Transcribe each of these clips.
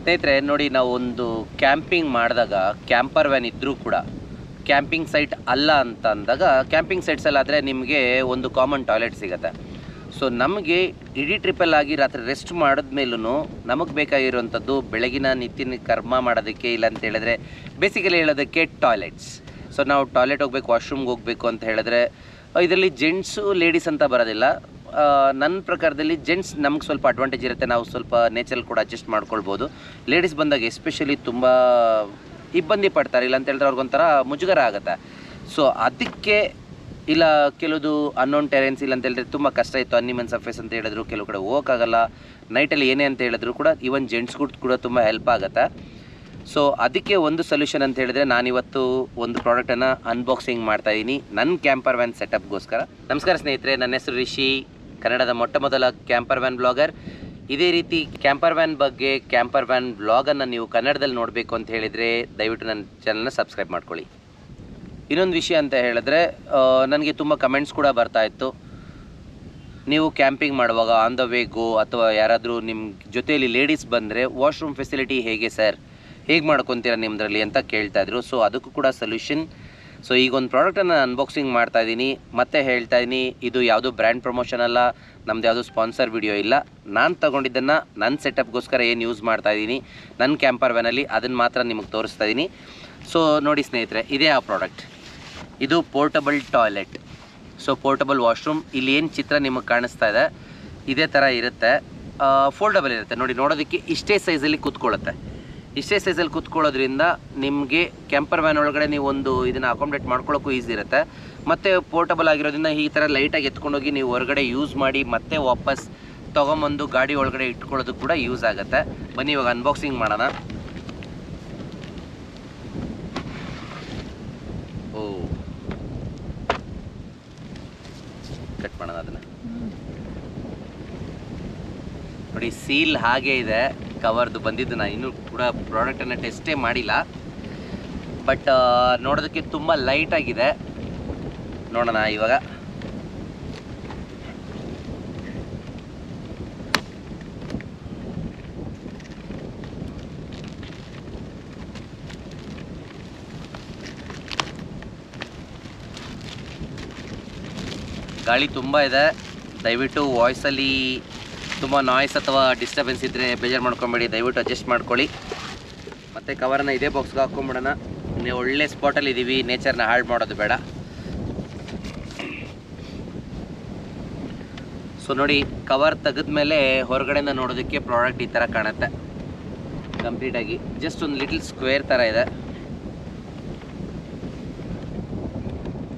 ಸ್ನೇಹಿತರೆ ನೋಡಿ, ನಾವು ಒಂದು ಕ್ಯಾಂಪಿಂಗ್ ಮಾಡಿದಾಗ ಕ್ಯಾಂಪರ್ ವ್ಯಾನ್ ಇದ್ದರೂ ಕೂಡ ಕ್ಯಾಂಪಿಂಗ್ ಸೈಟ್ ಅಲ್ಲ ಅಂತ ಅಂದಾಗ, ಕ್ಯಾಂಪಿಂಗ್ ಸೈಟ್ಸಲ್ಲಾದರೆ ನಿಮಗೆ ಒಂದು ಕಾಮನ್ ಟಾಯ್ಲೆಟ್ ಸಿಗುತ್ತೆ. ಸೊ ನಮಗೆ ಇಡೀ ಟ್ರಿಪ್ಪಲ್ಲಾಗಿ ರಾತ್ರಿ ರೆಸ್ಟ್ ಮಾಡಿದ್ಮೇಲೂ ನಮಗೆ ಬೇಕಾಗಿರುವಂಥದ್ದು ಬೆಳಗಿನ ನಿತ್ಯ ಕರ್ಮ ಮಾಡೋದಕ್ಕೆ, ಇಲ್ಲ ಅಂತ ಹೇಳಿದ್ರೆ ಬೇಸಿಕಲಿ ಹೇಳೋದಕ್ಕೆ ಟಾಯ್ಲೆಟ್ಸ್. ಸೊ ನಾವು ಟಾಯ್ಲೆಟ್ ಹೋಗ್ಬೇಕು, ವಾಶ್ರೂಮ್ಗೆ ಹೋಗಬೇಕು ಅಂತ ಹೇಳಿದ್ರೆ ಇದರಲ್ಲಿ ಜೆಂಟ್ಸು ಲೇಡೀಸ್ ಅಂತ ಬರೋದಿಲ್ಲ. ನನ್ನ ಪ್ರಕಾರದಲ್ಲಿ ಜೆಂಟ್ಸ್ ನಮ್ಗೆ ಸ್ವಲ್ಪ ಅಡ್ವಾಂಟೇಜ್ ಇರುತ್ತೆ, ನಾವು ಸ್ವಲ್ಪ ನೇಚರಲ್ಲಿ ಕೂಡ ಅಡ್ಜಸ್ಟ್ ಮಾಡ್ಕೊಳ್ಬೋದು. ಲೇಡೀಸ್ ಬಂದಾಗ ಎಸ್ಪೆಷಲಿ ತುಂಬ ಇಬ್ಬಂದಿ ಪಡ್ತಾರೆ, ಇಲ್ಲ ಅಂತ ಹೇಳಿದ್ರೆ ಅವ್ರಿಗೊಂಥರ ಮುಜುಗರ ಆಗುತ್ತೆ. ಸೊ ಅದಕ್ಕೆ ಇಲ್ಲ ಕೆಲವುದು ಅನ್ನೋನ್ ಟೆರೆನ್ಸ್, ಇಲ್ಲ ಅಂತ ಹೇಳಿದ್ರೆ ತುಂಬ ಕಷ್ಟ ಇತ್ತು, ಅನ್ನಿಮನ್ ಸರ್ಫೇಸ್ ಅಂತ ಹೇಳಿದ್ರು, ಕೆಲವು ಕಡೆ ಹೋಗೋಕ್ಕಾಗಲ್ಲ, ನೈಟಲ್ಲಿ ಏನೇ ಅಂತ ಹೇಳಿದ್ರು ಕೂಡ ಈವನ್ ಜೆಂಟ್ಸ್ಗೂ ಕೂಡ ತುಂಬ ಹೆಲ್ಪ್ ಆಗುತ್ತೆ. ಸೊ ಅದಕ್ಕೆ ಒಂದು ಸೊಲ್ಯೂಷನ್ ಅಂತ ಹೇಳಿದ್ರೆ ನಾನಿವತ್ತು ಒಂದು ಪ್ರಾಡಕ್ಟನ್ನು ಅನ್ಬಾಕ್ಸಿಂಗ್ ಮಾಡ್ತಾಯಿದ್ದೀನಿ ನನ್ನ ಕ್ಯಾಂಪರ್ ವ್ಯಾನ್ ಸೆಟಪ್ಗೋಸ್ಕರ. ನಮಸ್ಕಾರ ಸ್ನೇಹಿತರೆ, ನನ್ನ ಹೆಸರು ರಿಷಿ, ಕನ್ನಡದ ಮೊಟ್ಟ ಮೊದಲ ಕ್ಯಾಂಪರ್ ವ್ಯಾನ್ ಬ್ಲಾಗರ್. ಇದೇ ರೀತಿ ಕ್ಯಾಂಪರ್ ವ್ಯಾನ್ ಬಗ್ಗೆ, ಕ್ಯಾಂಪರ್ ವ್ಯಾನ್ ಬ್ಲಾಗನ್ನು ನೀವು ಕನ್ನಡದಲ್ಲಿ ನೋಡಬೇಕು ಅಂತ ಹೇಳಿದರೆ ದಯವಿಟ್ಟು ನನ್ನ ಚಾನಲ್ನ ಸಬ್ಸ್ಕ್ರೈಬ್ ಮಾಡ್ಕೊಳ್ಳಿ. ಇನ್ನೊಂದು ವಿಷಯ ಅಂತ ಹೇಳಿದ್ರೆ, ನನಗೆ ತುಂಬ ಕಮೆಂಟ್ಸ್ ಕೂಡ ಬರ್ತಾಯಿತ್ತು, ನೀವು ಕ್ಯಾಂಪಿಂಗ್ ಮಾಡುವಾಗ ಆನ್ ದ ವೇ ಗೋ ಅಥವಾ ಯಾರಾದರೂ ನಿಮ್ಮ ಜೊತೆಯಲ್ಲಿ ಲೇಡೀಸ್ ಬಂದರೆ ವಾಶ್ರೂಮ್ ಫೆಸಿಲಿಟಿ ಹೇಗೆ ಸರ್, ಹೇಗೆ ಮಾಡ್ಕೊತೀರಾ ನಿಮ್ಮದ್ರಲ್ಲಿ ಅಂತ ಕೇಳ್ತಾಯಿದ್ರು. ಸೊ ಅದಕ್ಕೂ ಕೂಡ ಸೊಲ್ಯೂಷನ್. ಸೊ ಈಗ ಒಂದು ಪ್ರಾಡಕ್ಟನ್ನು ಅನ್ಬಾಕ್ಸಿಂಗ್ ಮಾಡ್ತಾಯಿದ್ದೀನಿ, ಮತ್ತೆ ಹೇಳ್ತಾಯಿದ್ದೀನಿ, ಇದು ಯಾವುದೂ ಬ್ರ್ಯಾಂಡ್ ಪ್ರಮೋಷನ್ ಅಲ್ಲ, ನಮ್ದು ಯಾವುದೂ ಸ್ಪಾನ್ಸರ್ ವಿಡಿಯೋ ಇಲ್ಲ. ನಾನು ತೊಗೊಂಡಿದ್ದನ್ನು ನನ್ನ ಸೆಟಪ್ಗೋಸ್ಕರ ಏನು ಯೂಸ್ ಮಾಡ್ತಾಯಿದ್ದೀನಿ ನನ್ನ ಕ್ಯಾಂಪರ್ ವ್ಯಾನಲ್ಲಿ, ಅದನ್ನು ಮಾತ್ರ ನಿಮಗೆ ತೋರಿಸ್ತಾ ಇದ್ದೀನಿ. ಸೊ ನೋಡಿ ಸ್ನೇಹಿತರೆ, ಇದೇ ಆ ಪ್ರಾಡಕ್ಟ್. ಇದು portable toilet, so portable washroom. ಇಲ್ಲಿ ಏನು ಚಿತ್ರ ನಿಮಗೆ ಕಾಣಿಸ್ತಾ ಇದೆ ಇದೇ ಥರ ಇರುತ್ತೆ, ಫೋಲ್ಡಬಲ್ ಇರುತ್ತೆ. ನೋಡಿ, ನೋಡೋದಕ್ಕೆ ಇಷ್ಟೇ ಸೈಜಲ್ಲಿ ಕೂತ್ಕೊಳ್ಳುತ್ತೆ. ಇಷ್ಟೇ ಸೈಜಲ್ಲಿ ಕೂತ್ಕೊಳ್ಳೋದ್ರಿಂದ ನಿಮಗೆ ಕ್ಯಾಂಪರ್ ವ್ಯಾನ್ ಒಳಗಡೆ ನೀವು ಒಂದು ಇದನ್ನು ಅಕಾಮಿಡೇಟ್ ಮಾಡ್ಕೊಳ್ಳೋಕ್ಕೂ ಈಸಿ ಇರುತ್ತೆ. ಮತ್ತು ಪೋರ್ಟಬಲ್ ಆಗಿರೋದ್ರಿಂದ ಈ ಥರ ಲೈಟಾಗಿ ಎತ್ಕೊಂಡೋಗಿ ನೀವು ಹೊರಗಡೆ ಯೂಸ್ ಮಾಡಿ ಮತ್ತೆ ವಾಪಸ್ ತೊಗೊಂಬಂದು ಗಾಡಿ ಒಳಗಡೆ ಇಟ್ಕೊಳ್ಳೋದಕ್ಕೆ ಕೂಡ ಯೂಸ್ ಆಗುತ್ತೆ. ಬನ್ನಿ ಇವಾಗ ಅನ್ಬಾಕ್ಸಿಂಗ್ ಮಾಡೋಣ. ಕಟ್ ಮಾಡೋಣ ಅದನ್ನು. ನೋಡಿ, ಸೀಲ್ ಹಾಗೆ ಇದೆ, ಕವರ್ದು ಬಂದಿದ್ದು. ನಾನು ಇನ್ನೂ ಕೂಡ ಪ್ರಾಡಕ್ಟನ್ನು ಟೆಸ್ಟೇ ಮಾಡಿಲ್ಲ, ಬಟ್ ನೋಡೋದಕ್ಕೆ ತುಂಬ ಲೈಟಾಗಿದೆ. ನೋಡೋಣ ಇವಾಗ. ಗಾಳಿ ತುಂಬ ಇದೆ, ದಯವಿಟ್ಟು ವಾಯ್ಸಲ್ಲಿ ತುಂಬ ನಾಯ್ಸ್ ಅಥವಾ ಡಿಸ್ಟರ್ಬೆನ್ಸ್ ಇದ್ದರೆ ಬೇಜಾರು ಮಾಡ್ಕೊಬೇಡಿ, ದಯವಿಟ್ಟು ಅಡ್ಜಸ್ಟ್ ಮಾಡ್ಕೊಳ್ಳಿ. ಮತ್ತು ಕವರನ್ನು ಇದೇ ಬಾಕ್ಸ್ಗೆ ಹಾಕ್ಕೊಂಬಿಡೋಣ. ನೀವು ಒಳ್ಳೆ ಸ್ಪಾಟಲ್ಲಿ ಇದ್ದೀವಿ, ನೇಚರ್ನ ಹಾಳು ಮಾಡೋದು ಬೇಡ. ಸೊ ನೋಡಿ, ಕವರ್ ತೆಗೆದ್ಮೇಲೆ ಹೊರಗಡೆಯಿಂದ ನೋಡೋದಕ್ಕೆ ಪ್ರಾಡಕ್ಟ್ ಈ ಥರ ಕಾಣುತ್ತೆ ಕಂಪ್ಲೀಟಾಗಿ. ಜಸ್ಟ್ ಒಂದು ಲಿಟಲ್ ಸ್ಕ್ವೇರ್ ಥರ ಇದೆ.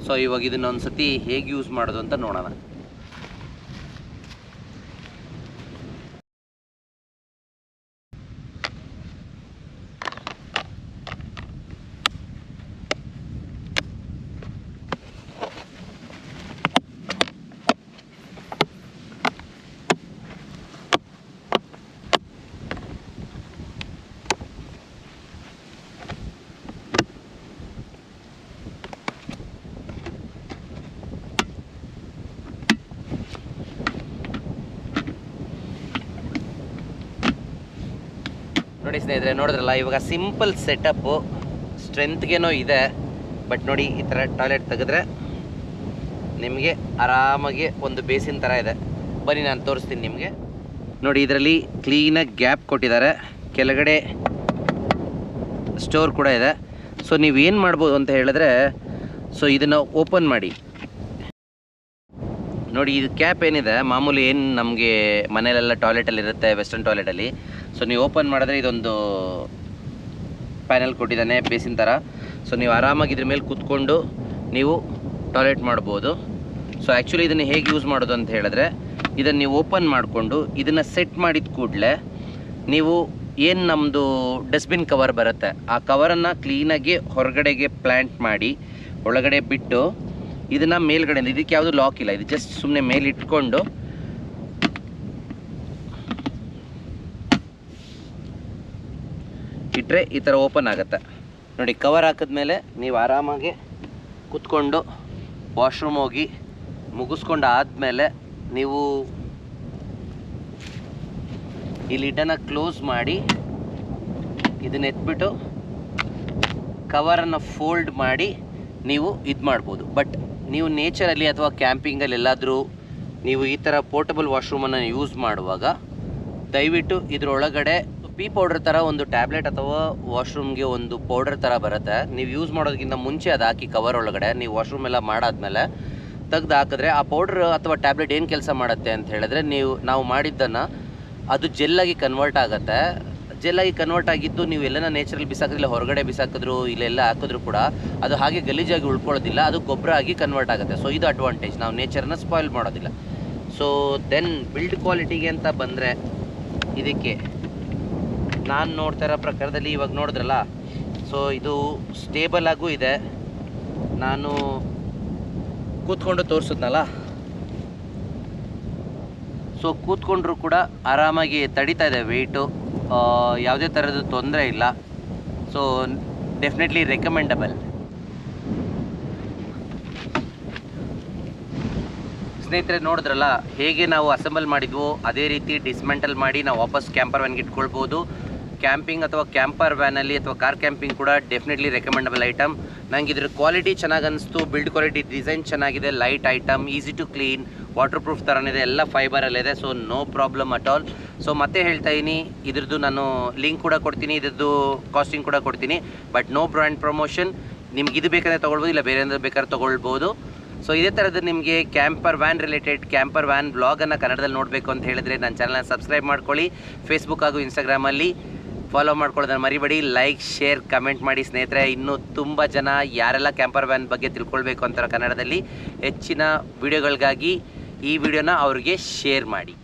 ಸೊ ಇವಾಗ ಇದನ್ನು ಒಂದು ಸತಿ ಹೇಗೆ ಯೂಸ್ ಮಾಡೋದು ಅಂತ ನೋಡೋಣ. ನೋಡಿ ಸ್ನೇಹಿತರೆ, ನೋಡಿದ್ರಲ್ಲ, ಇವಾಗ ಸಿಂಪಲ್ ಸೆಟಪ್ಪು, ಸ್ಟ್ರೆಂತ್ಗೇನೋ ಇದೆ. ಬಟ್ ನೋಡಿ, ಈ ಥರ ಟಾಯ್ಲೆಟ್ ತೆಗೆದ್ರೆ ನಿಮಗೆ ಆರಾಮಾಗಿ ಒಂದು ಬೇಸಿನ್ ಥರ ಇದೆ. ಬನ್ನಿ ನಾನು ತೋರಿಸ್ತೀನಿ ನಿಮಗೆ. ನೋಡಿ, ಇದರಲ್ಲಿ ಕ್ಲೀನಾಗಿ ಗ್ಯಾಪ್ ಕೊಟ್ಟಿದ್ದಾರೆ, ಕೆಳಗಡೆ ಸ್ಟೋರ್ ಕೂಡ ಇದೆ. ಸೊ ನೀವೇನು ಮಾಡ್ಬೋದು ಅಂತ ಹೇಳಿದ್ರೆ, ಸೊ ಇದನ್ನು ಓಪನ್ ಮಾಡಿ ನೋಡಿ. ಇದು ಕ್ಯಾಪ್ ಏನಿದೆ ಮಾಮೂಲಿ ಏನು ನಮಗೆ ಮನೆಯಲ್ಲೆಲ್ಲ ಟಾಯ್ಲೆಟಲ್ಲಿ ಇರುತ್ತೆ, ವೆಸ್ಟರ್ನ್ ಟಾಯ್ಲೆಟಲ್ಲಿ. ಸೊ ನೀವು ಓಪನ್ ಮಾಡಿದ್ರೆ ಇದೊಂದು ಪ್ಯಾನೆಲ್ ಕೊಟ್ಟಿದ್ದಾನೆ, ಬೇಸಿನ್ ಥರ. ಸೊ ನೀವು ಆರಾಮಾಗಿ ಇದ್ರ ಮೇಲೆ ಕೂತ್ಕೊಂಡು ನೀವು ಟಾಯ್ಲೆಟ್ ಮಾಡ್ಬೋದು. ಸೊ ಆ್ಯಕ್ಚುಲಿ ಇದನ್ನು ಹೇಗೆ ಯೂಸ್ ಮಾಡೋದು ಅಂತ ಹೇಳಿದ್ರೆ, ಇದನ್ನು ನೀವು ಓಪನ್ ಮಾಡಿಕೊಂಡು ಇದನ್ನು ಸೆಟ್ ಮಾಡಿದ ಕೂಡಲೇ ನೀವು ಏನು ನಮ್ಮದು ಡಸ್ಟ್ಬಿನ್ ಕವರ್ ಬರುತ್ತೆ, ಆ ಕವರನ್ನು ಕ್ಲೀನಾಗಿ ಹೊರಗಡೆಗೆ ಪ್ಲ್ಯಾಂಟ್ ಮಾಡಿ ಒಳಗಡೆ ಬಿಟ್ಟು ಇದನ್ನು ಮೇಲ್ಗಡೆ, ಇದಕ್ಕೆ ಯಾವುದು ಲಾಕ್ ಇಲ್ಲ, ಇದು ಜಸ್ಟ್ ಸುಮ್ಮನೆ ಮೇಲೆ ಇಟ್ಕೊಂಡು ಇಟ್ಟರೆ ಈ ಥರ ಓಪನ್ ಆಗುತ್ತೆ. ನೋಡಿ, ಕವರ್ ಹಾಕಿದ್ಮೇಲೆ ನೀವು ಆರಾಮಾಗಿ ಕೂತ್ಕೊಂಡು ವಾಶ್ರೂಮ್ ಹೋಗಿ ಮುಗಿಸ್ಕೊಂಡು ಆದಮೇಲೆ ನೀವು ಈ ಲಿಡ್ಡನ್ನು ಕ್ಲೋಸ್ ಮಾಡಿ ಇದನ್ನ ಎತ್ಬಿಟ್ಟು ಕವರನ್ನು ಫೋಲ್ಡ್ ಮಾಡಿ ನೀವು ಇದು ಮಾಡ್ಬೋದು. ಬಟ್ ನೀವು ನೇಚರಲ್ಲಿ ಅಥವಾ ಕ್ಯಾಂಪಿಂಗಲ್ಲಿ ಎಲ್ಲಾದರೂ ನೀವು ಈ ಥರ ಪೋರ್ಟಬಲ್ ವಾಶ್ರೂಮನ್ನು ಯೂಸ್ ಮಾಡುವಾಗ ದಯವಿಟ್ಟು ಇದರೊಳಗಡೆ ಪೀ ಪೌಡರ್ ಥರ ಒಂದು ಟ್ಯಾಬ್ಲೆಟ್ ಅಥವಾ ವಾಶ್ರೂಮ್ಗೆ ಒಂದು ಪೌಡರ್ ಥರ ಬರುತ್ತೆ. ನೀವು ಯೂಸ್ ಮಾಡೋದಕ್ಕಿಂತ ಮುಂಚೆ ಅದು ಹಾಕಿ ಕವರ್ ಒಳಗಡೆ ನೀವು ವಾಶ್ರೂಮ್ ಎಲ್ಲ ಮಾಡಾದ್ಮೇಲೆ ತೆಗ್ದು ಹಾಕಿದ್ರೆ ಆ ಪೌಡ್ರ್ ಅಥವಾ ಟ್ಯಾಬ್ಲೆಟ್ ಏನು ಕೆಲಸ ಮಾಡುತ್ತೆ ಅಂತ ಹೇಳಿದ್ರೆ ನಾವು ಮಾಡಿದ್ದನ್ನು ಅದು ಜೆಲ್ಲಾಗಿ ಕನ್ವರ್ಟ್ ಆಗುತ್ತೆ. ಜೆಲ್ಲಾಗಿ ಕನ್ವರ್ಟ್ ಆಗಿದ್ದು ನೀವು ಎಲ್ಲನ ನೇಚರಲ್ಲಿ ಬಿಸಾಕಿದ್ರೆ ಹೊರಗಡೆ ಬಿಸಾಕಿದ್ರು ಇಲ್ಲೆಲ್ಲ ಹಾಕಿದ್ರು ಕೂಡ ಅದು ಹಾಗೆ ಗಲೀಜಾಗಿ ಉಳ್ಕೊಳ್ಳೋದಿಲ್ಲ, ಅದು ಗೊಬ್ಬರ ಆಗಿ ಕನ್ವರ್ಟ್ ಆಗುತ್ತೆ. ಸೊ ಇದು ಅಡ್ವಾಂಟೇಜ್, ನಾವು ನೇಚರನ್ನ ಸ್ಪಾಯ್ಲ್ ಮಾಡೋದಿಲ್ಲ. ಸೊ ದೆನ್ ಬಿಲ್ಡ್ ಕ್ವಾಲಿಟಿಗೆ ಅಂತ ಬಂದರೆ ಇದಕ್ಕೆ ನಾನು ನೋಡ್ತಾ ಇರೋ ಪ್ರಕಾರದಲ್ಲಿ ಇವಾಗ ನೋಡಿದ್ರಲ್ಲ, ಸೊ ಇದು ಸ್ಟೇಬಲ್ ಆಗೂ ಇದೆ. ನಾನು ಕೂತ್ಕೊಂಡು ತೋರಿಸಿದ್ನಲ್ಲ, ಸೊ ಕೂತ್ಕೊಂಡ್ರೂ ಕೂಡ ಆರಾಮಾಗಿ ತಡೀತಾ ಇದೆ ವೆಯ್ಟು, ಯಾವುದೇ ಥರದ ತೊಂದರೆ ಇಲ್ಲ. So definitely recommendable. ಸ್ನೇಹಿತರೆ ನೋಡಿದ್ರಲ್ಲ ಹೇಗೆ ನಾವು ಅಸೆಂಬಲ್ ಮಾಡಿದ್ವೋ ಅದೇ ರೀತಿ ಡಿಸ್ಮೆಂಟಲ್ ಮಾಡಿ ನಾವು ವಾಪಸ್ ಕ್ಯಾಂಪರ್ ವ್ಯಾನ್ಗೆ ಇಟ್ಕೊಳ್ಬೋದು. ಕ್ಯಾಂಪಿಂಗ್ ಅಥವಾ ಕ್ಯಾಂಪರ್ ವ್ಯಾನಲ್ಲಿ ಅಥವಾ ಕಾರ್ ಕ್ಯಾಂಪಿಂಗ್ ಕೂಡ ಡೆಫಿನೆಟ್ಲಿ ರೆಕಮೆಂಡಬಲ್ ಐಟಮ್. ನನಗೆ ಇದ್ರ ಕ್ವಾಲಿಟಿ ಚೆನ್ನಾಗಿ ಅನಿಸ್ತು, ಬಿಲ್ಡ್ ಕ್ವಾಲಿಟಿ, ಡಿಸೈನ್ ಚೆನ್ನಾಗಿದೆ, light item, easy to clean, water proof ಥರನಿದೆ, ಎಲ್ಲ ಫೈಬರಲ್ಲಿದೆ. So no problem at all. So ಮತ್ತೆ ಹೇಳ್ತಾ ಇದ್ದೀನಿ, ಇದ್ರದ್ದು ನಾನು ಲಿಂಕ್ ಕೂಡ ಕೊಡ್ತೀನಿ, ಇದ್ರದ್ದು ಕಾಸ್ಟಿಂಗ್ ಕೂಡ ಕೊಡ್ತೀನಿ. But no brand promotion. ನಿಮ್ಗೆ ಇದು ಬೇಕಾದ್ರೆ ತೊಗೊಳ್ಬೋದು, ಇಲ್ಲ ಬೇರೆ ಏನಾದರೂ ಬೇಕಾದ್ರೆ ತೊಗೊಳ್ಬೋದು. ಸೊ ಇದೇ ಥರದ್ದು ನಿಮಗೆ camper van related camper van ಬ್ಲಾಗನ್ನು ಕನ್ನಡದಲ್ಲಿ ನೋಡಬೇಕು ಅಂತ ಹೇಳಿದರೆ ನನ್ನ ಚಾನಲ್ನ ಸಬ್ಸ್ಕ್ರೈಬ್ ಮಾಡ್ಕೊಳ್ಳಿ. ಫೇಸ್ಬುಕ್ ಹಾಗೂ ಇನ್ಸ್ಟಾಗ್ರಾಮಲ್ಲಿ ಫಾಲೋ ಮಾಡ್ಕೊಳ್ಳೋದನ್ನು ಮರಿಬೇಡಿ. ಲೈಕ್, ಶೇರ್, ಕಮೆಂಟ್ ಮಾಡಿ ಸ್ನೇಹಿತರೆ. ಇನ್ನೂ ತುಂಬ ಜನ ಯಾರೆಲ್ಲ ಕ್ಯಾಂಪರ್ ವ್ಯಾನ್ ಬಗ್ಗೆ ತಿಳ್ಕೊಳ್ಬೇಕು ಅಂತಾರೋ ಕನ್ನಡದಲ್ಲಿ ಹೆಚ್ಚಿನ ವಿಡಿಯೋಗಳಿಗಾಗಿ ಈ ವಿಡಿಯೋನ ಅವ್ರಿಗೆ ಶೇರ್ ಮಾಡಿ.